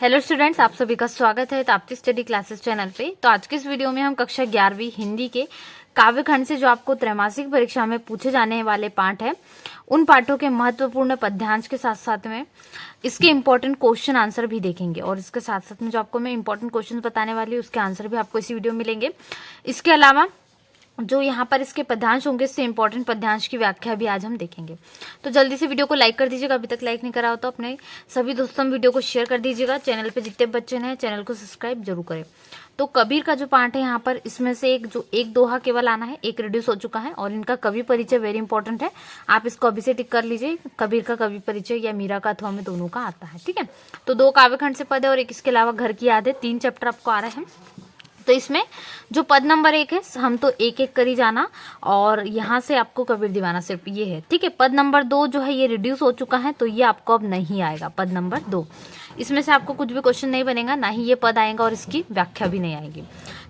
Hello students, आप सभी का स्वागत है ताप्ती स्टडी क्लासेस चैनल पे। तो आज के इस वीडियो में हम कक्षा 11वीं हिंदी के काव्य खंड से जो आपको त्रैमासिक परीक्षा में पूछे जाने वाले पाठ है, उन पाठों के महत्वपूर्ण पद्यांश के साथ साथ में इसके इंपॉर्टेंट क्वेश्चन आंसर भी देखेंगे। और इसके साथ साथ में जो आपको मैं इंपॉर्टेंट क्वेश्चन बताने वाली हूँ उसके आंसर भी आपको इसी वीडियो में मिलेंगे। इसके अलावा जो यहाँ पर इसके पद्यांश होंगे, इससे इंपॉर्टेंट पद्यांश की व्याख्या भी आज हम देखेंगे। तो जल्दी से वीडियो को लाइक कर दीजिएगा, अभी तक लाइक नहीं करा हो तो अपने सभी दोस्तों में वीडियो को शेयर कर दीजिएगा। चैनल पे जितने बच्चे हैं चैनल को सब्सक्राइब जरूर करें। तो कबीर का जो पाठ है यहाँ पर, इसमें से एक दोहा केवल आना है, एक रिड्यूस हो चुका है और इनका कवि परिचय वेरी इंपॉर्टेंट है, आप इसको अभी से टिक कर लीजिए। कबीर का कवि परिचय या मीरा का अथवा में दोनों का आता है, ठीक है। तो 2 काव्यखंड से पद है और एक इसके अलावा घर की याद है। 3 चैप्टर आपको आ रहे हैं। तो इसमें जो पद नंबर 1 है, हम तो एक एक करी जाना और यहाँ से आपको कबीर दीवाना सिर्फ ये है, ठीक है। पद नंबर 2 जो है ये रिड्यूस हो चुका है, तो ये आपको अब नहीं आएगा। पद नंबर 2 इसमें से आपको कुछ भी क्वेश्चन नहीं बनेगा, ना ही ये पद आएगा और इसकी व्याख्या भी नहीं आएगी।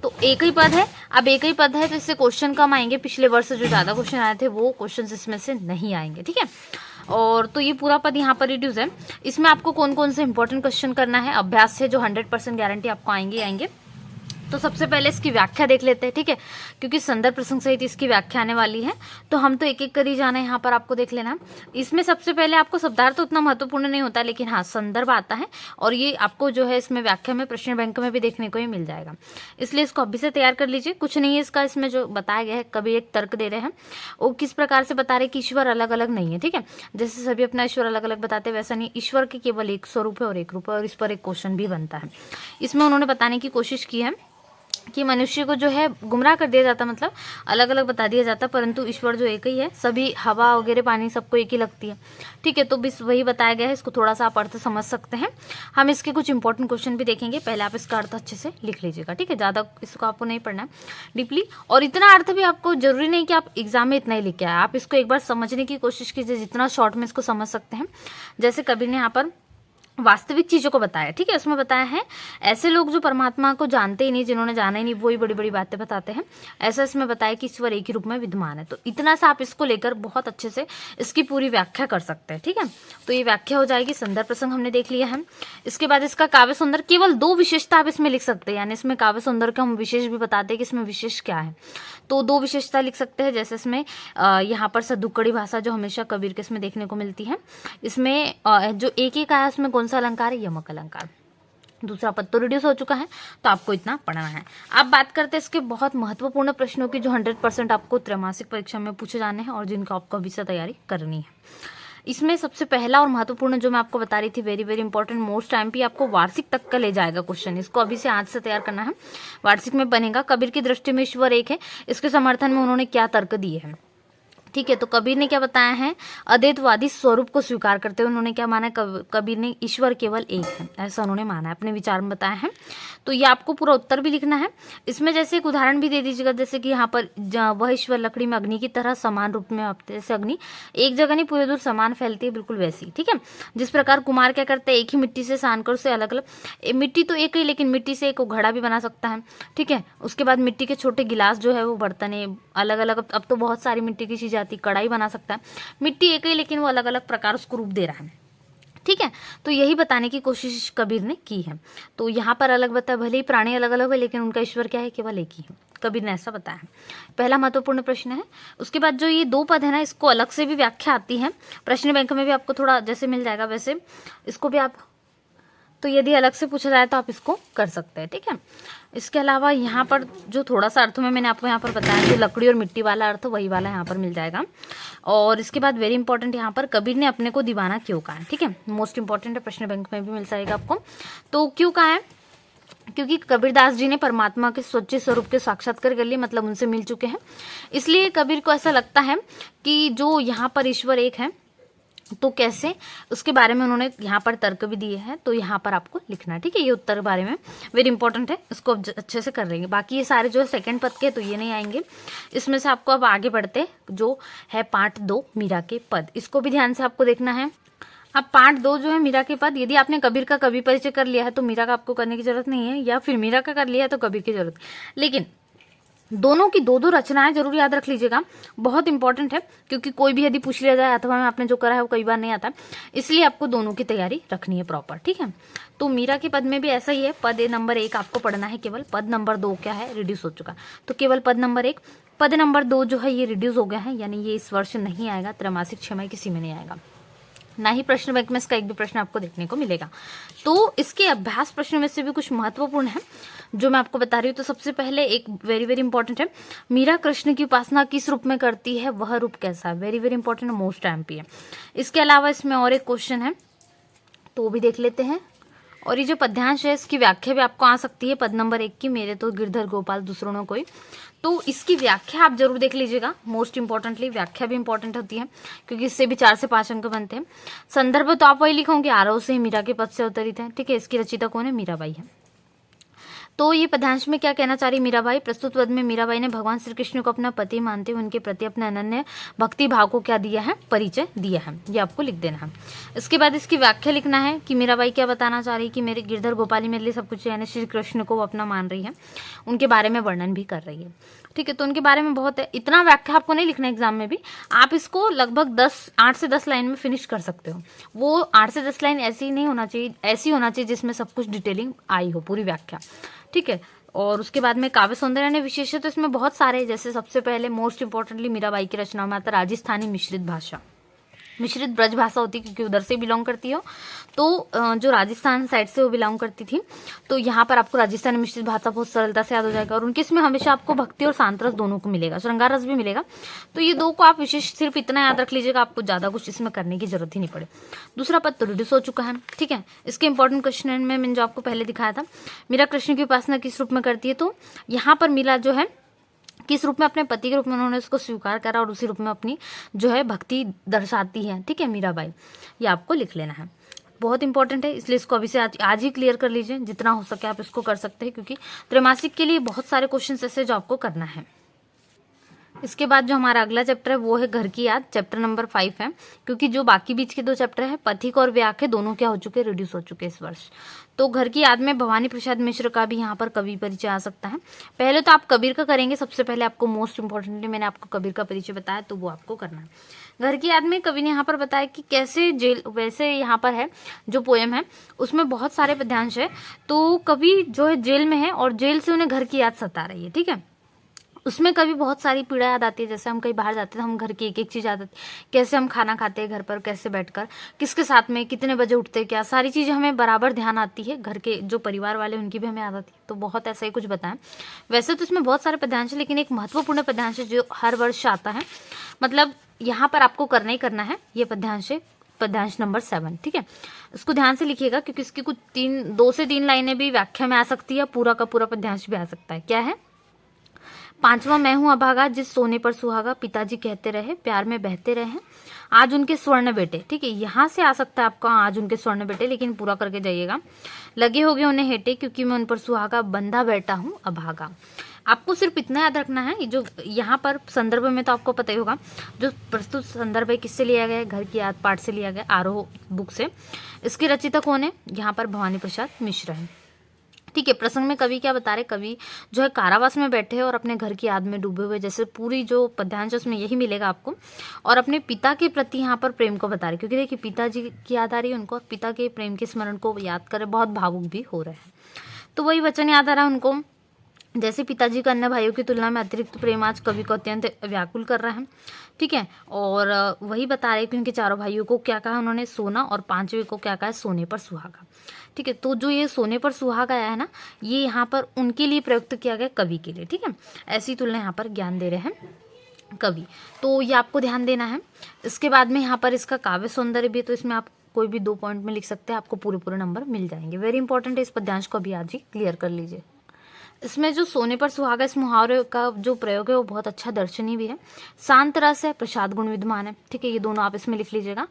तो एक ही पद है, अब एक ही पद है तो इससे क्वेश्चन कम आएंगे। पिछले वर्ष जो ज्यादा क्वेश्चन आए थे वो क्वेश्चन इसमें से नहीं आएंगे, ठीक है। और तो ये पूरा पद यहाँ पर रिड्यूस है। इसमें आपको कौन कौन से इंपॉर्टेंट क्वेश्चन करना है, अभ्यास से जो 100% गारंटी आपको आएंगे। तो सबसे पहले इसकी व्याख्या देख लेते हैं, ठीक है, क्योंकि संदर्भ प्रसंग सहित इसकी व्याख्या आने वाली है। तो हम तो एक एक कर ही जाना है, यहाँ पर आपको देख लेना। इसमें सबसे पहले आपको शब्दार्थ तो उतना महत्वपूर्ण नहीं होता, लेकिन हाँ संदर्भ आता है और ये आपको जो है इसमें व्याख्या में प्रश्न बैंक में भी देखने को ही मिल जाएगा। इसलिए इसको अभी से तैयार कर लीजिए। कुछ नहीं है इसका, इसमें जो बताया गया है, कभी एक तर्क दे रहे हैं, वो किस प्रकार से बता रहे कि ईश्वर अलग अलग नहीं है, ठीक है। जैसे सभी अपना ईश्वर अलग अलग बताते हैं, वैसा नहीं, ईश्वर के केवल एक स्वरूप है और एक रूप है, और इस पर एक क्वेश्चन भी बनता है। इसमें उन्होंने बताने की कोशिश की है कि मनुष्य को जो है गुमराह कर दिया जाता, मतलब अलग अलग बता दिया जाता, परंतु ईश्वर जो एक ही है, सभी हवा वगैरह पानी सबको एक ही लगती है, ठीक है। तो बस वही बताया गया है, इसको थोड़ा सा आप अर्थ समझ सकते हैं। हम इसके कुछ इंपॉर्टेंट क्वेश्चन भी देखेंगे, पहले आप इसका अर्थ अच्छे से लिख लीजिएगा, ठीक है। ज़्यादा इसको आपको नहीं पढ़ना है डीपली, और इतना अर्थ भी आपको जरूरी नहीं कि आप एग्जाम में इतना ही लिख के आए, आप इसको एक बार समझने की कोशिश कीजिए, जितना शॉर्ट में इसको समझ सकते हैं। जैसे कबीर ने यहाँ पर वास्तविक चीजों को बताया, ठीक है। उसमें बताया है ऐसे लोग जो परमात्मा को जानते ही नहीं, जिन्होंने जाना ही नहीं, वही बड़ी बड़ी बातें बताते हैं। ऐसा इसमें बताया कि ईश्वर एक ही रूप में विद्यमान है। तो इतना सा आप इसको लेकर बहुत अच्छे से इसकी पूरी व्याख्या कर सकते हैं, ठीक है। तो ये व्याख्या हो जाएगी। संदर्भ प्रसंग हमने देख लिया है। इसके बाद इसका काव्य सुंदर, केवल 2 विशेषता आप इसमें लिख सकते हैं, यानी इसमें काव्य सुंदर के हम विशेष भी बताते हैं कि इसमें विशेष क्या है। तो 2 विशेषता लिख सकते हैं। जैसे इसमें यहाँ पर सदुक्कड़ी भाषा जो हमेशा कबीर के इसमें देखने को मिलती है। इसमें जो एक आया उसमें कौन सा अलंकार है, यमक अलंकार। दूसरा पद तो रिड्यूस हो चुका है, तो आपको इतना पढ़ना है। अब बात करते हैं इसके बहुत महत्वपूर्ण प्रश्नों की, जो 100% आपको त्रैमासिक परीक्षा में पूछे जाने हैं और जिनका आपको अभी से तैयारी करनी है। इसमें सबसे पहला और महत्वपूर्ण जो मैं आपको बता रही थी, very very important, most MP, आपको वार्षिक तक का ले जाएगा क्वेश्चन। इसको अभी से आज से तैयार करना है। वार्षिक में बनेगा, कबीर की दृष्टि में ईश्वर एक है, इसके समर्थन में उन्होंने क्या तर्क दिए हैं, ठीक है। तो कबीर ने क्या बताया है, अद्वैतवादी स्वरूप को स्वीकार करते हुए उन्होंने क्या माना है, कबीर ने ईश्वर केवल एक है, ऐसा उन्होंने माना है, अपने विचार में बताया है। तो ये आपको पूरा उत्तर भी लिखना है। इसमें जैसे एक उदाहरण भी दे दीजिएगा, जैसे कि यहाँ पर वह ईश्वर लकड़ी में अग्नि की तरह समान रूप में, जैसे अग्नि एक जगह नहीं पूरे दूर समान फैलती है, बिल्कुल वैसी, ठीक है। जिस प्रकार कुम्हार क्या करते हैं, एक ही मिट्टी से सानकर उसे अलग अलग, मिट्टी तो एक ही, लेकिन मिट्टी से एक घड़ा भी बना सकता है, ठीक है। उसके बाद मिट्टी के छोटे गिलास जो है वो बर्तन है अलग अलग, अब तो बहुत सारी मिट्टी की चीज आती, कढ़ाई बना सकता है। मिट्टी एक ही, लेकिन वो अलग अलग प्रकार उसको रूप दे रहा है, ठीक है। तो यही बताने की कोशिश कबीर ने की है। तो यहाँ पर अलग बताया, भले ही प्राणी अलग अलग है, लेकिन उनका ईश्वर क्या है, केवल एक ही है, कबीर ने ऐसा बताया है। पहला महत्वपूर्ण प्रश्न है। उसके बाद जो ये 2 पद है ना, इसको अलग से भी व्याख्या आती है, प्रश्न बैंक में भी आपको थोड़ा जैसे मिल जाएगा, वैसे इसको भी आप, तो यदि अलग से पूछा जाए तो आप इसको कर सकते हैं, ठीक है। इसके अलावा यहाँ पर जो थोड़ा सा अर्थ में मैंने आपको यहाँ पर बताया, जो लकड़ी और मिट्टी वाला अर्थ, वही वाला यहाँ पर मिल जाएगा। और इसके बाद वेरी इंपॉर्टेंट, यहाँ पर कबीर ने अपने को दीवाना क्यों कहा है, ठीक है, मोस्ट इंपॉर्टेंट है, प्रश्न बैंक में भी मिल जाएगा आपको। तो क्यों कहा है, क्योंकि कबीरदास जी ने परमात्मा के सच्चे स्वरूप के साक्षात्कार कर लिए, मतलब उनसे मिल चुके हैं, इसलिए कबीर को ऐसा लगता है कि जो यहाँ पर ईश्वर एक है, तो कैसे, उसके बारे में उन्होंने यहाँ पर तर्क भी दिए हैं। तो यहाँ पर आपको लिखना है, ठीक है। ये उत्तर के बारे में वेरी इंपॉर्टेंट है, इसको अच्छे से कर लेंगे। बाकी ये सारे जो है सेकंड पद के, तो ये नहीं आएंगे। इसमें से आपको अब आगे बढ़ते जो है पाठ 2 मीरा के पद, इसको भी ध्यान से आपको देखना है। अब पार्ट 2 जो है मीरा के पद, यदि आपने कबीर का कवि परिचय कर लिया है तो मीरा का आपको करने की जरूरत नहीं है, या फिर मीरा का कर लिया है तो कबीर की जरूरत, लेकिन दोनों की दो दो रचनाएं जरूर याद रख लीजिएगा, बहुत इंपॉर्टेंट है, क्योंकि कोई भी यदि पूछ लिया जाए अथवा में आपने जो करा है वो कई बार नहीं आता, इसलिए आपको दोनों की तैयारी रखनी है प्रॉपर, ठीक है। तो मीरा के पद में भी ऐसा ही है, पद नंबर 1 आपको पढ़ना है केवल, पद नंबर 2 क्या है, रिड्यूस हो चुका, तो केवल पद नंबर 1, पद नंबर 2 जो है ये रिड्यूस हो गया है, यानी ये इस वर्ष नहीं आएगा, त्रैमासिक 6 मई किसी में नहीं आएगा, ना ही प्रश्न बैंक में इसका एक भी प्रश्न आपको देखने को मिलेगा। तो इसके अभ्यास प्रश्नों में से भी कुछ महत्वपूर्ण है जो मैं आपको बता रही हूँ। तो सबसे पहले एक वेरी वेरी इंपॉर्टेंट है, मीरा कृष्ण की उपासना किस रूप में करती है, वह रूप कैसा है, very very important, most MP है। इसके अलावा इसमें और एक क्वेश्चन है, तो वो भी देख लेते हैं। और ये जो पद्यांश है इसकी व्याख्या भी आपको आ सकती है, पद नंबर 1 की, मेरे तो गिरधर गोपाल दूसरों ने कोई, तो इसकी व्याख्या आप जरूर देख लीजिएगा। मोस्ट इंपॉर्टेंटली व्याख्या भी इंपॉर्टेंट होती है, क्योंकि इससे भी 4 से 5 अंक बनते हैं। संदर्भ तो आप वही लिखोगे, आरोह से मीरा के पद से अवतरित है, ठीक है। इसकी रचिता कौन है, मीराबाई है। तो ये पद्यांश में क्या कहना चाह रही मीराबाई, प्रस्तुत पद में मीराबाई ने भगवान श्री कृष्ण को अपना पति मानते हुए उनके प्रति अपने अनन्य भक्ति भाव को क्या दिया है, परिचय दिया है, ये आपको लिख देना है। इसके बाद इसकी व्याख्या लिखना है कि मीराबाई क्या बताना चाह रही है, कि मेरे गिरधर गोपाली मेरे लिए सब कुछ, यानी श्री कृष्ण को वो अपना मान रही है, उनके बारे में वर्णन भी कर रही है, ठीक है। तो उनके बारे में बहुत है, इतना व्याख्या आपको नहीं लिखना एग्जाम में भी, आप इसको लगभग 8 से 10 लाइन में फिनिश कर सकते हो। वो 8 से 10 लाइन ऐसी नहीं होना चाहिए, ऐसी होना चाहिए जिसमें सब कुछ डिटेलिंग आई हो, पूरी व्याख्या, ठीक है। और उसके बाद में काव्य सौंदर्य ने विशेष तो इसमें बहुत सारे, जैसे सबसे पहले मोस्ट इंपॉर्टेंटली मीराबाई की रचनाओं में आता राजस्थानी मिश्रित भाषा, मिश्रित ब्रज भाषा होती है, क्योंकि उधर से बिलोंग करती हो, तो जो राजस्थान साइड से वो बिलोंग करती थी, तो यहाँ पर आपको राजस्थानी मिश्रित भाषा बहुत सरलता से याद हो जाएगा। और उनके इसमें हमेशा आपको भक्ति और शांत रस दोनों को मिलेगा, श्रृंगार रस भी मिलेगा, तो ये दो को आप विशेष सिर्फ इतना याद रख लीजिएगा, आपको ज्यादा कुछ इसमें करने की जरूरत ही नहीं पड़े। दूसरा पद तो रिड्यूस हो चुका है, ठीक है। इसके इंपॉर्टेंट क्वेश्चन में मैंने जो आपको पहले दिखाया था, मीरा कृष्ण की उपासना किस रूप में करती है, तो यहाँ पर मीरा जो है किस रूप में, अपने पति के रूप में उन्होंने उसको स्वीकार करा और उसी रूप में अपनी जो है भक्ति दर्शाती है, ठीक है, मीराबाई, ये आपको लिख लेना है, बहुत इंपॉर्टेंट है, इसलिए इसको अभी से आज ही क्लियर कर लीजिए, जितना हो सके आप इसको कर सकते हैं, क्योंकि त्रैमासिक के लिए बहुत सारे क्वेश्चन ऐसे जो आपको करना है। इसके बाद जो हमारा अगला चैप्टर है वो है घर की याद, चैप्टर नंबर 5 है, क्योंकि जो बाकी बीच के 2 चैप्टर है पथिक और व्याख्या दोनों क्या हो चुके, रिड्यूस हो चुके इस वर्ष। तो घर की याद में भवानी प्रसाद मिश्र का भी यहाँ पर कवि परिचय आ सकता है। पहले तो आप कबीर का करेंगे, सबसे पहले आपको मोस्ट इंपॉर्टेंटली मैंने आपको कबीर का परिचय बताया, तो वो आपको करना है। घर की याद में कवि ने यहाँ पर बताया कि कैसे जेल, वैसे यहाँ पर है जो पोएम है उसमें बहुत सारे पद्यांश है, तो कवि जो है जेल में है और जेल से उन्हें घर की याद सता रही है, ठीक है। उसमें कभी बहुत सारी पीड़ा याद आती है, जैसे हम कहीं बाहर जाते हैं तो हम घर की एक एक चीज़ याद आती है, कैसे हम खाना खाते हैं घर पर, कैसे बैठकर, किसके साथ में, कितने बजे उठते हैं, क्या सारी चीज़ें हमें बराबर ध्यान आती है, घर के जो परिवार वाले उनकी भी हमें याद आती है, तो बहुत ऐसा ही कुछ बताएं। वैसे तो इसमें बहुत सारे पद्यांश है, लेकिन एक महत्वपूर्ण पद्यांश है जो हर वर्ष आता है, मतलब यहाँ पर आपको करना ही करना है, ये पद्यांश है, पद्यांश नंबर 7, ठीक है। इसको ध्यान से लिखिएगा, क्योंकि इसकी कुछ 2 से 3 लाइनें भी व्याख्या में आ सकती है, पूरा का पूरा पद्यांश भी आ सकता है। क्या है, 5वां मैं हूं अभागा, जिस सोने पर सुहागा, पिताजी कहते रहे प्यार में बहते रहे, आज उनके स्वर्ण बेटे, ठीक है। यहाँ से आ सकता है आपका आज उनके स्वर्ण बेटे, लेकिन पूरा करके जाइएगा। लगे होगे उन्हें हेटे, क्योंकि मैं उन पर सुहागा, बंधा बैठा हूं अभागा। आपको सिर्फ इतना याद रखना है, जो यहाँ पर संदर्भ में तो आपको पता ही होगा, जो प्रस्तुत संदर्भ है किससे लिया गया है, घर की याद पाठ से लिया गया, आरोह बुक से। इसके रचिता कौन है, यहाँ पर भवानी प्रसाद मिश्र है, ठीक है। प्रसंग में कवि क्या बता रहे, कवि जो है कारावास में बैठे हैं और अपने घर की याद में डूबे हुए, जैसे पूरी जो पद्यांश उसमें यही मिलेगा आपको, और अपने पिता के प्रति यहाँ पर प्रेम को बता रहे, क्योंकि देखिए पिताजी की याद आ रही है उनको, और पिता के प्रेम के स्मरण को याद कर बहुत भावुक भी हो रहे हैं, तो वही वचन याद आ रहा है उनको, जैसे पिताजी का अन्य भाइयों की तुलना में अतिरिक्त प्रेम आज कवि को अत्यंत व्याकुल कर रहा है, ठीक है। और वही बता रहे कि उनके चारों भाइयों को क्या कहा उन्होंने, सोना, और 5वें को क्या कहा, सोने पर सुहागा, ठीक है। तो जो ये सोने पर सुहागा आया है ना, ये यहाँ पर उनके लिए प्रयुक्त किया गया, कवि के लिए, ठीक है। ऐसी तुलना यहाँ पर ज्ञान दे रहे हैं कवि, तो ये आपको ध्यान देना है। इसके बाद में यहाँ पर इसका काव्य सौंदर्य भी, तो इसमें आप कोई भी 2 पॉइंट में लिख सकते हैं, आपको पूरे नंबर मिल जाएंगे। वेरी इंपॉर्टेंट है, इस पद्यांश को अभी आज ही क्लियर कर लीजिए। इसमें जो सोने पर सुहागा, इस मुहावरे का जो प्रयोग है वो बहुत अच्छा दर्शनीय भी है, शांत रस है, प्रसाद गुण विद्यमान है, ठीक है। ये दोनों आप इसमें लिख लीजिएगा,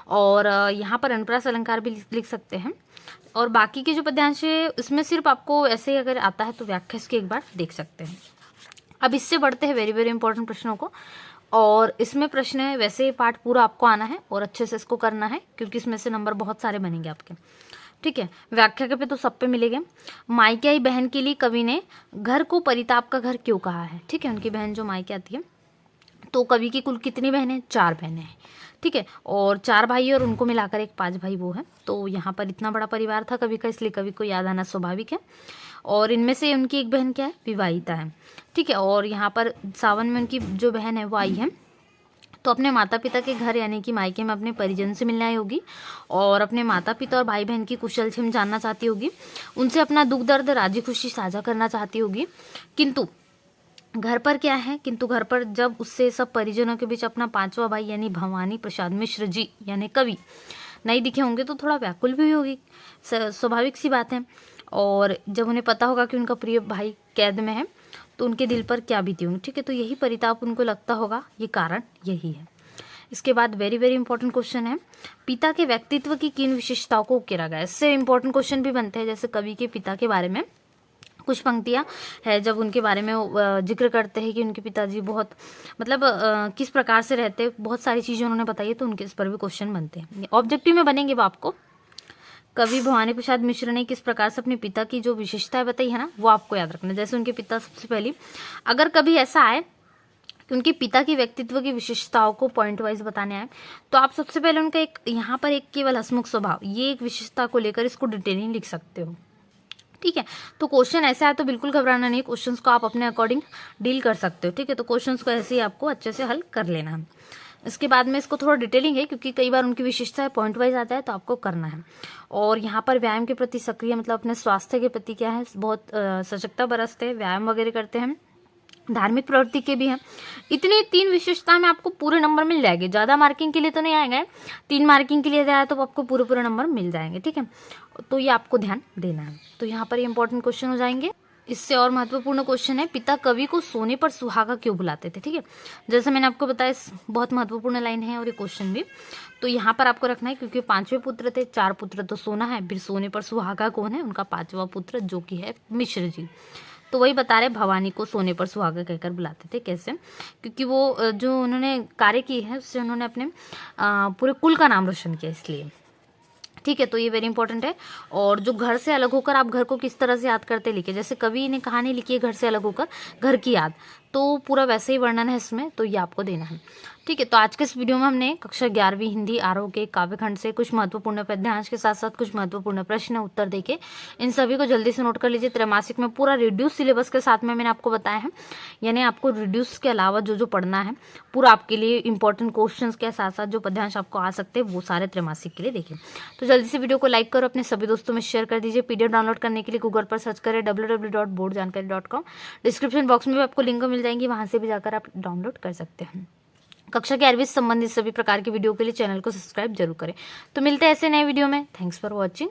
और यहाँ पर अनुप्रास अलंकार भी लिख सकते हैं। और बाकी के जो पद्यांश है इसमें सिर्फ आपको ऐसे ही अगर आता है तो व्याख्या इसकी एक बार देख सकते हैं। अब इससे बढ़ते हैं वेरी वेरी इंपॉर्टेंट प्रश्नों को, और इसमें प्रश्न है, वैसे ये पार्ट पूरा आपको आना है और अच्छे से इसको करना है, क्योंकि इसमें से नंबर बहुत सारे बनेंगे आपके। ठीक है, व्याख्या के पे तो सब पे मिलेंगे। मायके आई बहन के लिए कवि ने घर को परिताप का घर क्यों कहा है। ठीक है, उनकी बहन जो मायके आती है, तो कवि की कुल कितनी बहनें, 4 बहनें हैं। ठीक है, और 4 भाई और उनको मिलाकर एक 5 भाई वो है। तो यहाँ पर इतना बड़ा परिवार था कवि का, इसलिए कवि को याद आना स्वाभाविक है। और इनमें से उनकी एक बहन क्या है, विवाहिता है। ठीक है, और यहाँ पर सावन में उनकी जो बहन है वो आई है, तो अपने माता पिता के घर यानी कि मायके में अपने परिजन से मिलने आई होगी और अपने माता पिता और भाई बहन की कुशल क्षेम जानना चाहती होगी, उनसे अपना दुख दर्द राजी खुशी साझा करना चाहती होगी। किंतु घर पर क्या है, किंतु घर पर जब उससे सब परिजनों के बीच अपना 5वां भाई यानी भवानी प्रसाद मिश्र जी यानी कवि नहीं दिखे होंगे तो थोड़ा व्याकुल भी होगी, स्वाभाविक सी बात है। और जब उन्हें पता होगा कि उनका प्रिय भाई कैद में है तो उनके दिल पर क्या बीती होंगी। ठीक है, तो यही परिताप उनको लगता होगा, ये कारण यही है। इसके बाद वेरी वेरी इंपॉर्टेंट क्वेश्चन है, पिता के व्यक्तित्व की किन विशेषताओं को उकेरा गया। इससे इंपॉर्टेंट क्वेश्चन भी बनते हैं, जैसे कवि के पिता के बारे में कुछ पंक्तियां है जब उनके बारे में जिक्र करते हैं कि उनके पिताजी बहुत मतलब किस प्रकार से रहते, बहुत सारी चीज़ें उन्होंने बताई है, तो उनके इस पर भी क्वेश्चन बनते हैं। ऑब्जेक्टिव में बनेंगे वो आपको। कवि भवानी प्रसाद मिश्र ने किस प्रकार से अपने पिता की जो विशेषताएं बताई है ना, वो आपको याद रखना। जैसे उनके पिता, सबसे पहली अगर कभी ऐसा आए कि उनके पिता की व्यक्तित्व की विशेषताओं को पॉइंट वाइज बताने आए, तो आप सबसे पहले उनका एक यहाँ पर एक केवल हसमुख स्वभाव, ये एक विशेषता को लेकर इसको डिटेलिंग लिख सकते हो। ठीक है, तो क्वेश्चन ऐसा है तो बिल्कुल घबराना नहीं, क्वेश्चंस को आप अपने अकॉर्डिंग डील कर सकते हो। ठीक है, तो क्वेश्चंस को ऐसे ही आपको अच्छे से हल कर लेना है। इसके बाद में इसको थोड़ा डिटेलिंग है क्योंकि कई बार उनकी विशेषता पॉइंट वाइज आता है, तो आपको करना है। और यहाँ पर व्यायाम के प्रति सक्रिय, मतलब अपने स्वास्थ्य के प्रति क्या है, बहुत सजगता बरसते हैं, व्यायाम वगैरह करते हैं, धार्मिक प्रवृत्ति के भी हैं। इतनी 3 विशेषता में आपको पूरे नंबर मिल जाएंगे। ज़्यादा मार्किंग के लिए तो नहीं आएंगे, 3 मार्किंग के लिए जाए तो आपको पूरे नंबर मिल जाएंगे। ठीक है, तो ये आपको ध्यान देना है। तो यहाँ पर ये इंपॉर्टेंट क्वेश्चन हो जाएंगे। इससे और महत्वपूर्ण क्वेश्चन है, पिता कवि को सोने पर सुहागा क्यों बुलाते थे। ठीक है, जैसे मैंने आपको बताया बहुत महत्वपूर्ण लाइन है और ये क्वेश्चन भी, तो यहाँ पर आपको रखना है क्योंकि 5वें पुत्र थे, 4 पुत्र तो सोना है, फिर सोने पर सुहागा कौन है, उनका 5वां पुत्र जो कि है मिश्र जी। तो वही बता रहे, भवानी को सोने पर सुहागा कहकर बुलाते थे। कैसे, क्योंकि वो जो उन्होंने कार्य की है उससे उन्होंने अपने पूरे कुल का नाम रोशन किया, इसलिए। ठीक है, तो ये वेरी इंपॉर्टेंट है। और जो घर से अलग होकर आप घर को किस तरह से याद करते लिखे, जैसे कवि ने कहानी लिखी है घर से अलग होकर घर की याद, तो पूरा वैसे ही वर्णन है इसमें, तो ये आपको देना है। ठीक है, तो आज के इस वीडियो में हमने कक्षा 11वीं हिंदी आरोह के काव्यखंड से कुछ महत्वपूर्ण पद्यांश के साथ साथ कुछ महत्वपूर्ण प्रश्न उत्तर देके इन सभी को जल्दी से नोट कर लीजिए। त्रैमासिक में पूरा रिड्यूस सिलेबस के साथ में मैंने आपको बताया है, यानी आपको रिड्यूस के अलावा जो जो पढ़ना है पूरा आपके लिए इंपॉर्टेंट क्वेश्चंस के साथ साथ जो पद्यांश आपको आ सकते हैं वो सारे त्रैमासिक के लिए देखिए। तो जल्दी से वीडियो को लाइक करो, अपने सभी दोस्तों में शेयर कर दीजिए। पीडीएफ डाउनलोड करने के लिए गूगल पर सर्च करें www.boardjankari.com। डिस्क्रिप्शन बॉक्स में भी आपको लिंक मिल जाएंगी, वहां से भी जाकर आप डाउनलोड कर सकते हैं। कक्षा 11वीं से संबंधित सभी प्रकार की वीडियो के लिए चैनल को सब्सक्राइब जरूर करें। तो मिलते हैं ऐसे नए वीडियो में। Thanks for watching.